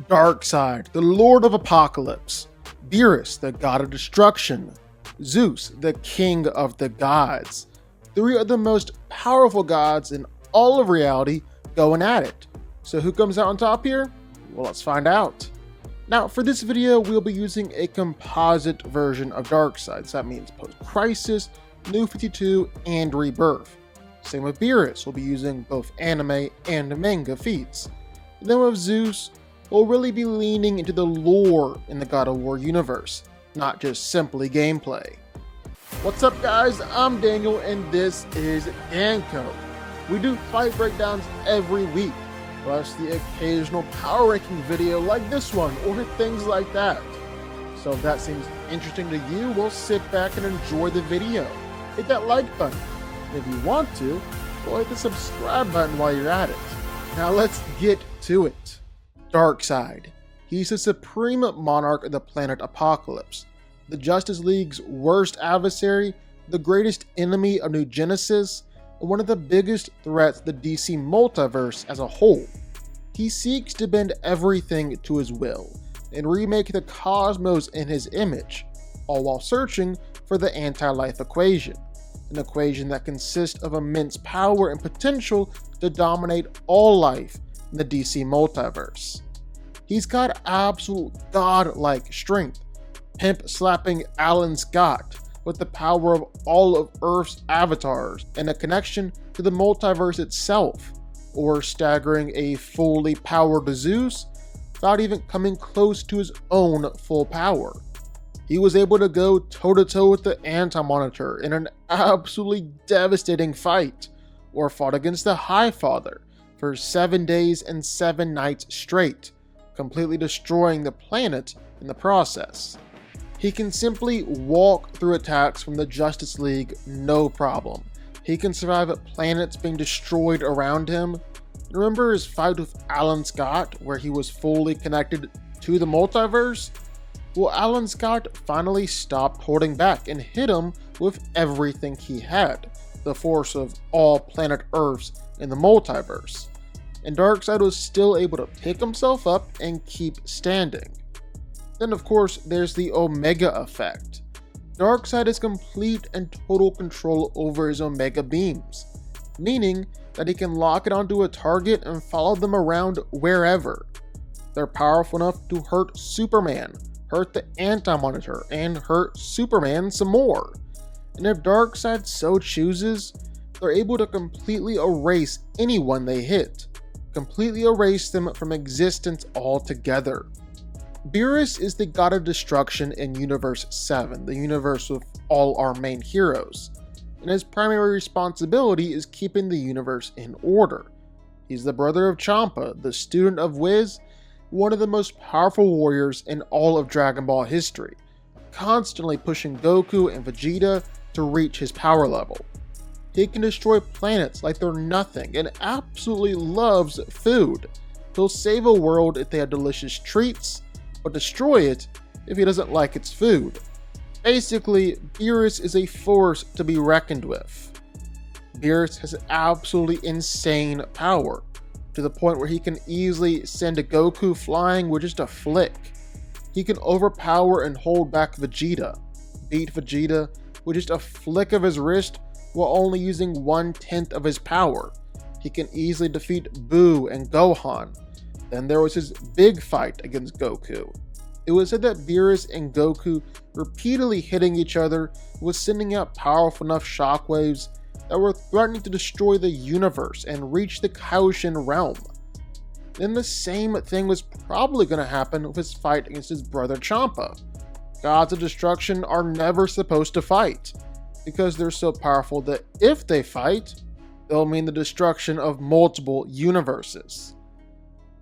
Darkseid, the Lord of Apokolips, Beerus, the god of destruction, Zeus, the king of the gods. Three of the most powerful gods in all of reality going at it. So who comes out on top here? Well, let's find out. Now, for this video, we'll be using a composite version of Darkseid. So that means post-crisis, New 52, and rebirth. Same with Beerus, we'll be using both anime and manga feats. And then with Zeus, we'll really be leaning into the lore in the God of War universe, not just simply gameplay. What's up guys, I'm Daniel and this is Danco. We do fight breakdowns every week, plus the occasional power ranking video like this one or things like that. So if that seems interesting to you, we'll sit back and enjoy the video. Hit that like button. And if you want to, we'll hit the subscribe button while you're at it. Now let's get to it. Darkseid. He's the supreme monarch of the planet Apokolips, the Justice League's worst adversary, the greatest enemy of New Genesis, and one of the biggest threats to the DC multiverse as a whole. He seeks to bend everything to his will and remake the cosmos in his image, all while searching for the anti-life equation, an equation that consists of immense power and potential to dominate all life in the DC multiverse. He's got absolute god-like strength, pimp-slapping Alan Scott with the power of all of Earth's avatars and a connection to the multiverse itself, or staggering a fully powered Zeus without even coming close to his own full power. He was able to go toe-to-toe with the Anti-Monitor in an absolutely devastating fight, or fought against the High Father for 7 days and 7 nights straight, completely destroying the planet in the process. He can simply walk through attacks from the Justice League no problem. He can survive planets being destroyed around him. Remember his fight with Alan Scott where he was fully connected to the multiverse? Well, Alan Scott finally stopped holding back and hit him with everything he had, the force of all planet Earths in the multiverse. And Darkseid was still able to pick himself up and keep standing. Then of course there's the Omega effect. Darkseid has complete and total control over his Omega beams, meaning that he can lock it onto a target and follow them around wherever. They're powerful enough to hurt Superman, hurt the Anti-Monitor, and hurt Superman some more. And if Darkseid so chooses, they're able to completely erase anyone they hit, completely erase them from existence altogether. Beerus is the god of destruction in Universe 7, the universe with all our main heroes, and his primary responsibility is keeping the universe in order. He's the brother of Champa, the student of Wiz, one of the most powerful warriors in all of Dragon Ball history, constantly pushing Goku and Vegeta to reach his power level. He can destroy planets like they're nothing and absolutely loves food. He'll save a world if they have delicious treats, but destroy it if he doesn't like its food. Basically, Beerus is a force to be reckoned with. Beerus has absolutely insane power, to the point where he can easily send a Goku flying with just a flick. He can overpower and hold back Vegeta, beat Vegeta with just a flick of his wrist while only using 1/10 of his power. He can easily defeat Buu and Gohan. Then there was his big fight against Goku. It was said that Beerus and Goku repeatedly hitting each other was sending out powerful enough shockwaves that were threatening to destroy the universe and reach the Kaiotian realm. Then the same thing was probably going to happen with his fight against his brother Champa. Gods of destruction are never supposed to fight, because they're so powerful that if they fight, they'll mean the destruction of multiple universes.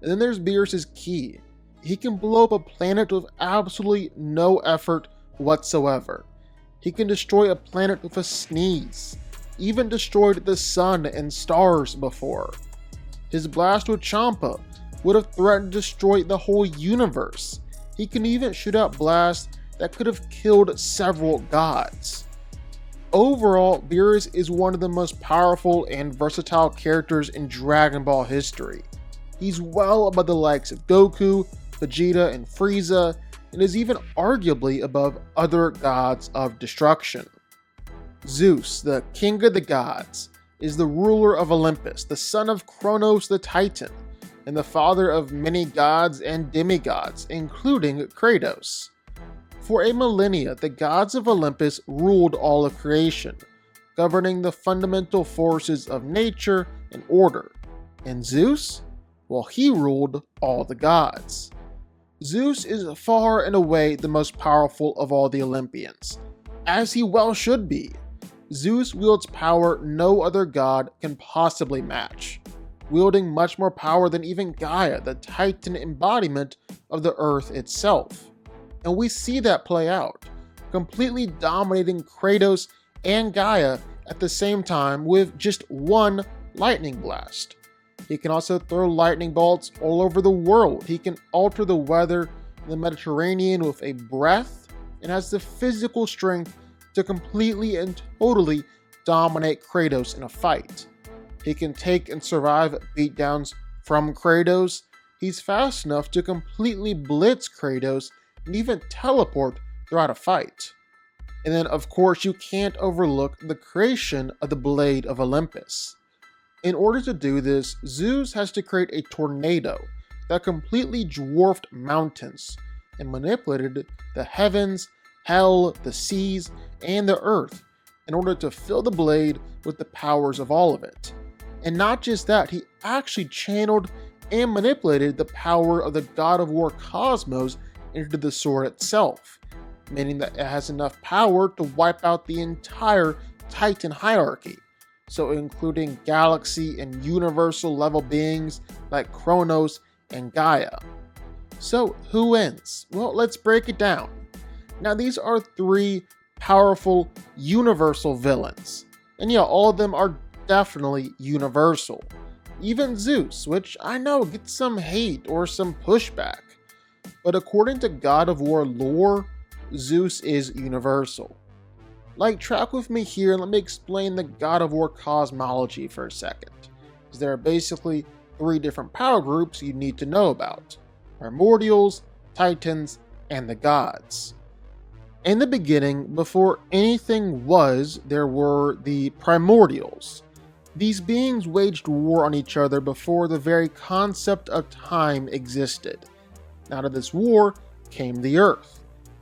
And then there's Beerus' key. He can blow up a planet with absolutely no effort whatsoever. He can destroy a planet with a sneeze, even destroyed the sun and stars before. His blast with Champa would have threatened to destroy the whole universe. He can even shoot out blasts that could have killed several gods. Overall, Beerus is one of the most powerful and versatile characters in Dragon Ball history. He's well above the likes of Goku, Vegeta and Frieza, and is even arguably above other gods of destruction. Zeus, the king of the gods, is the ruler of Olympus, the son of Kronos the Titan, and the father of many gods and demigods, including Kratos. For a millennia, the gods of Olympus ruled all of creation, governing the fundamental forces of nature and order. And Zeus? Well, he ruled all the gods. Zeus is far and away the most powerful of all the Olympians, as he well should be. Zeus wields power no other god can possibly match, wielding much more power than even Gaia, the Titan embodiment of the Earth itself. And we see that play out, completely dominating Kratos and Gaia at the same time with just one lightning blast. He can also throw lightning bolts all over the world. He can alter the weather in the Mediterranean with a breath, and has the physical strength to completely and totally dominate Kratos in a fight. He can take and survive beatdowns from Kratos. He's fast enough to completely blitz Kratos and even teleport throughout a fight. And then, of course, you can't overlook the creation of the Blade of Olympus. In order to do this, Zeus has to create a tornado that completely dwarfed mountains and manipulated the heavens, hell, the seas, and the earth in order to fill the blade with the powers of all of it. And not just that, he actually channeled and manipulated the power of the god of war Cosmos into the sword itself, meaning that it has enough power to wipe out the entire Titan hierarchy, so including galaxy and universal level beings like Kronos and Gaia. So who wins? Well, let's break it down. Now these are three powerful universal villains, and yeah, all of them are definitely universal. Even Zeus, which I know gets some hate or some pushback, but according to God of War lore, Zeus is universal. Like, track with me here and let me explain the God of War cosmology for a second, because there are basically three different power groups you need to know about: Primordials, Titans, and the gods. In the beginning, before anything was, there were the Primordials. These beings waged war on each other before the very concept of time existed. Out of this war came the Earth.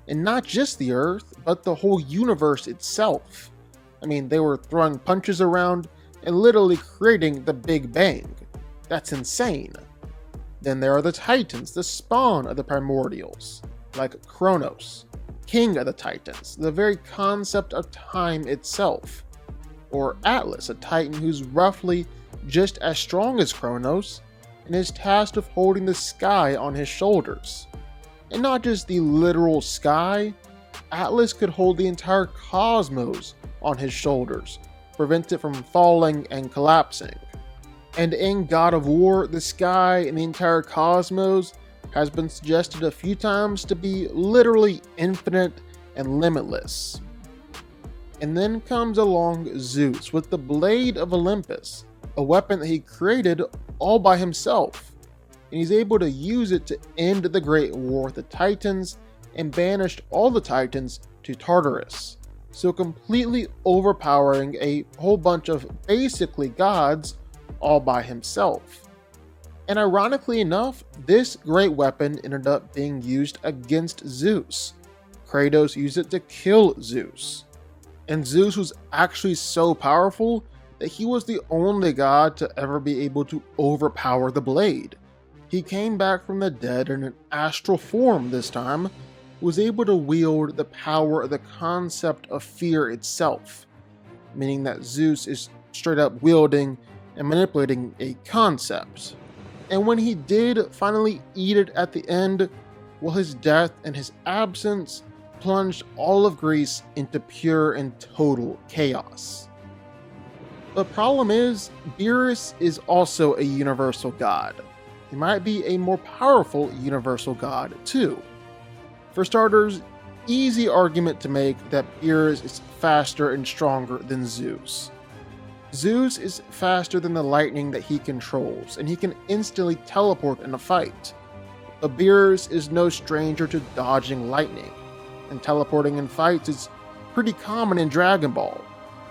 And not just the Earth, but the whole universe itself. I mean, they were throwing punches around and literally creating the Big Bang. That's insane. Then there are the Titans, the spawn of the Primordials, like Kronos, king of the Titans, the very concept of time itself. Or Atlas, a Titan who's roughly just as strong as Kronos, and is tasked with holding the sky on his shoulders. And not just the literal sky, Atlas could hold the entire cosmos on his shoulders, prevent it from falling and collapsing. And in God of War, the sky and the entire cosmos has been suggested a few times to be literally infinite and limitless. And then comes along Zeus with the Blade of Olympus, a weapon that he created all by himself. And he's able to use it to end the Great War with the Titans and banished all the Titans to Tartarus, so completely overpowering a whole bunch of basically gods all by himself. And ironically enough, this great weapon ended up being used against Zeus. Kratos used it to kill Zeus. And Zeus was actually so powerful that he was the only god to ever be able to overpower the blade. He came back from the dead in an astral form this time, was able to wield the power of the concept of fear itself, meaning that Zeus is straight up wielding and manipulating a concept. And when he did finally eat it at the end, well, his death and his absence plunged all of Greece into pure and total chaos. The problem is, Beerus is also a universal god. He might be a more powerful universal god too. For starters, easy argument to make that Beerus is faster and stronger than Zeus. Zeus is faster than the lightning that he controls, and he can instantly teleport in a fight. But Beerus is no stranger to dodging lightning, and teleporting in fights is pretty common in Dragon Ball,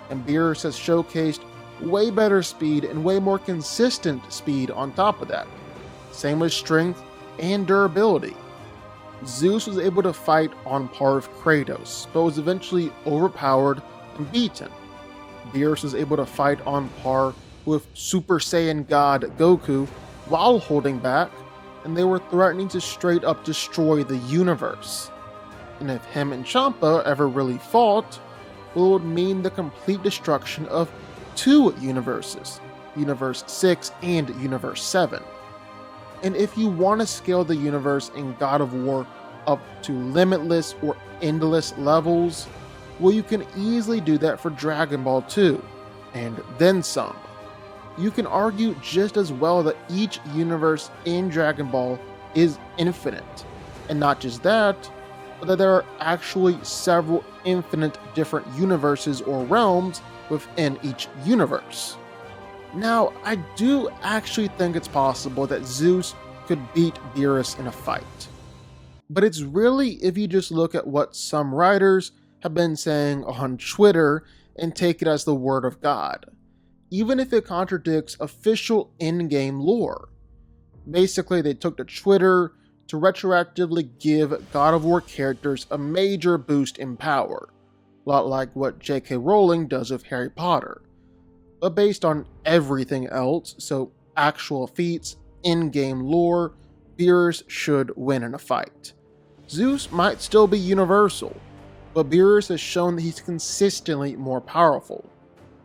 and Beerus has showcased way better speed and way more consistent speed on top of that. Same with strength and durability. Zeus was able to fight on par with Kratos, but was eventually overpowered and beaten. Beerus was able to fight on par with Super Saiyan God Goku while holding back, and they were threatening to straight up destroy the universe. And if him and Champa ever really fought, it would mean the complete destruction of two universes, Universe 6 and Universe 7. And if you want to scale the universe in God of War up to limitless or endless levels, well, you can easily do that for Dragon Ball 2, and then some. You can argue just as well that each universe in Dragon Ball is infinite, and not just that, but that there are actually several infinite different universes or realms within each universe. Now, I do actually think it's possible that Zeus could beat Beerus in a fight. But it's really if you just look at what some writers have been saying on Twitter and take it as the word of God, even if it contradicts official in-game lore. Basically, they took to Twitter to retroactively give God of War characters a major boost in power, a lot like what J.K. Rowling does with Harry Potter. But based on everything else, so actual feats, in-game lore, Beerus should win in a fight. Zeus might still be universal, but Beerus has shown that he's consistently more powerful.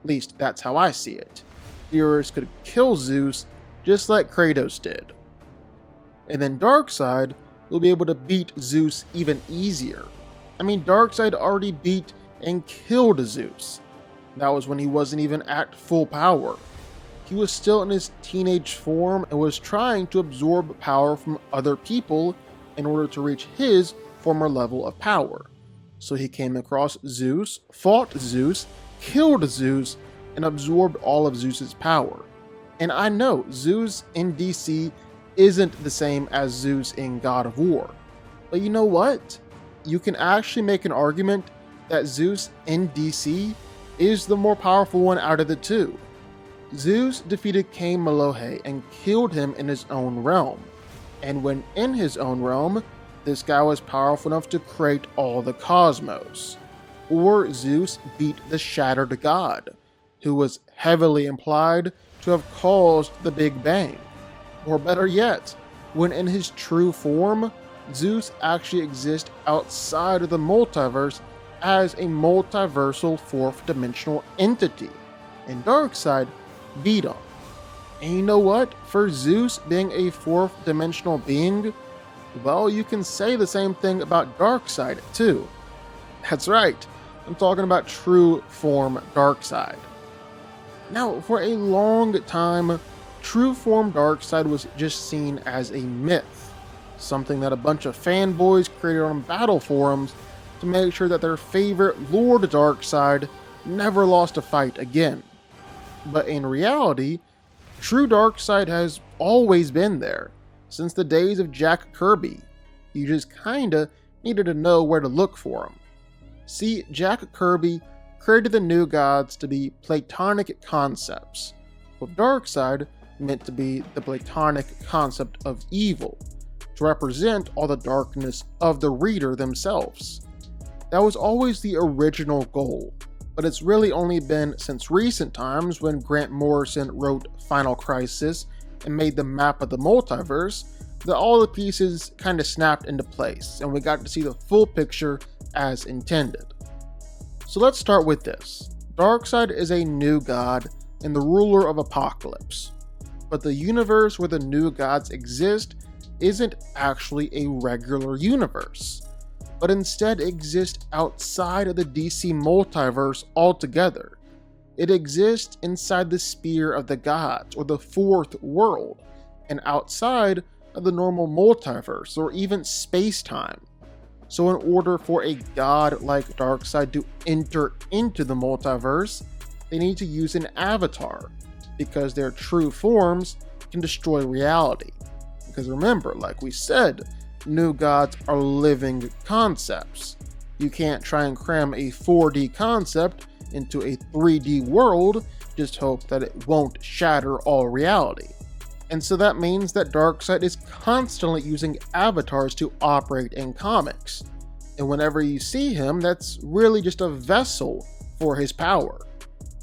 At least that's how I see it. Beerus could kill Zeus just like Kratos did. And then Darkseid will be able to beat Zeus even easier. I mean, Darkseid already beat and killed Zeus. That was when he wasn't even at full power. He was still in his teenage form and was trying to absorb power from other people in order to reach his former level of power. So he came across Zeus, fought Zeus, killed Zeus, and absorbed all of Zeus's power. And I know Zeus in DC isn't the same as Zeus in God of War. But you know what? You can actually make an argument that Zeus in DC is the more powerful one out of the two. Zeus defeated Cain Melohe and killed him in his own realm. And when in his own realm, this guy was powerful enough to create all the cosmos. Or Zeus beat the Shattered God, who was heavily implied to have caused the Big Bang. Or better yet, when in his true form, Zeus actually exists outside of the multiverse as a multiversal fourth dimensional entity, and Darkseid beat him. And you know what? For Zeus being a fourth dimensional being, well, you can say the same thing about Darkseid too. That's right, I'm talking about true form Darkseid. Now, for a long time, true form Darkseid was just seen as a myth, something that a bunch of fanboys created on battle forums to make sure that their favorite Lord Darkseid never lost a fight again. But in reality, true Darkseid has always been there, since the days of Jack Kirby. You just kinda needed to know where to look for him. See, Jack Kirby created the new gods to be Platonic concepts, with Darkseid meant to be the Platonic concept of evil, to represent all the darkness of the reader themselves. That was always the original goal, but it's really only been since recent times when Grant Morrison wrote Final Crisis and made the map of the multiverse that all the pieces kind of snapped into place and we got to see the full picture as intended. So let's start with this. Darkseid is a new god and the ruler of Apokolips, but the universe where the new gods exist isn't actually a regular universe, but instead exists outside of the DC multiverse altogether. It exists inside the sphere of the gods, or the fourth world, and outside of the normal multiverse, or even space-time. So in order for a god like Darkseid to enter into the multiverse, they need to use an avatar, because their true forms can destroy reality. Because remember, like we said, new gods are living concepts. You can't try and cram a 4D concept into a 3D world, just hope that it won't shatter all reality. And so that means that Darkseid is constantly using avatars to operate in comics. And whenever you see him, that's really just a vessel for his power.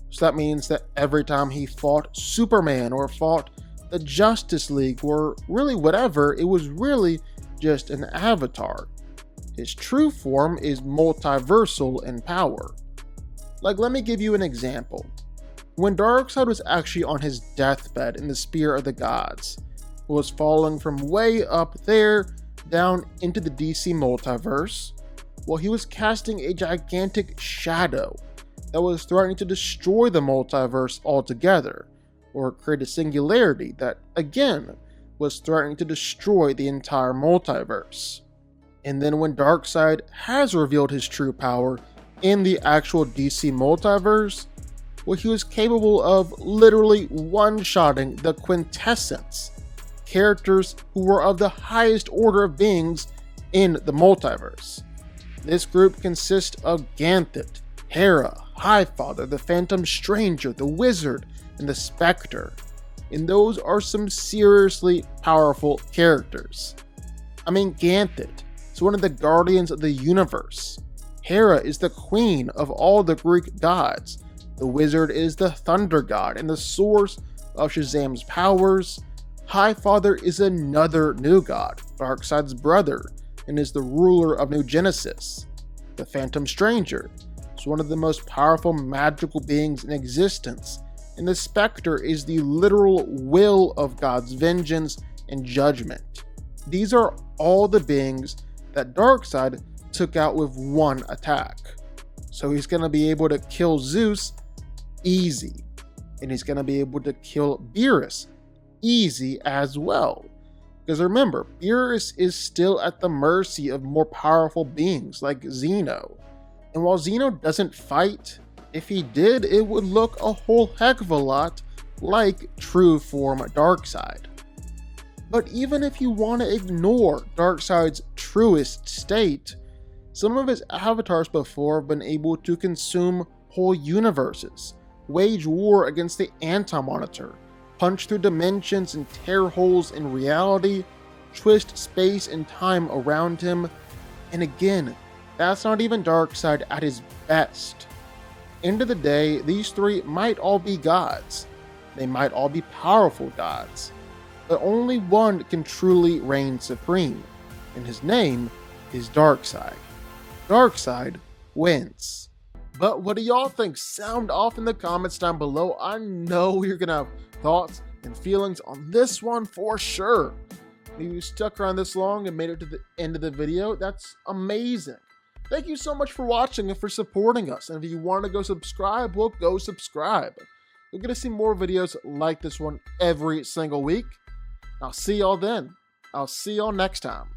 So that means that every time he fought Superman or fought the Justice League or really whatever, it was really just an avatar. His true form is multiversal in power. Like, let me give you an example. When Darkseid was actually on his deathbed in the Spear of the Gods, was falling from way up there down into the DC multiverse, while he was casting a gigantic shadow that was threatening to destroy the multiverse altogether, or create a singularity that, again, was threatening to destroy the entire multiverse. And then when Darkseid has revealed his true power in the actual DC multiverse, well, he was capable of literally one-shotting the Quintessence, characters who were of the highest order of beings in the multiverse. This group consists of Ganthet, Hera, Highfather, the Phantom Stranger, the Wizard, and the Spectre. And those are some seriously powerful characters. I mean, Ganthet is one of the guardians of the universe. Hera is the queen of all the Greek gods. The Wizard is the thunder god and the source of Shazam's powers. Highfather is another new god, Darkseid's brother, and is the ruler of New Genesis. The Phantom Stranger is one of the most powerful magical beings in existence, and the Spectre is the literal will of God's vengeance and judgment. These are all the beings that Darkseid took out with one attack. So he's going to be able to kill Zeus easy, and he's going to be able to kill Beerus easy as well. Because remember, Beerus is still at the mercy of more powerful beings like Zeno. And while Zeno doesn't fight, if he did, it would look a whole heck of a lot like true form Darkseid. But even if you want to ignore Darkseid's truest state, some of his avatars before have been able to consume whole universes, wage war against the Anti-Monitor, punch through dimensions and tear holes in reality, twist space and time around him, and again, that's not even Darkseid at his best. End of the day, these three might all be gods. They might all be powerful gods, but only one can truly reign supreme, and his name is Darkseid. Darkseid wins. But what do y'all think? Sound off in the comments down below. I know you're gonna have thoughts and feelings on this one for sure. If you stuck around this long and made it to the end of the video, that's amazing. Thank you so much for watching and for supporting us. And if you want to go subscribe, well, go subscribe. You're going to see more videos like this one every single week. I'll see y'all then. I'll see y'all next time.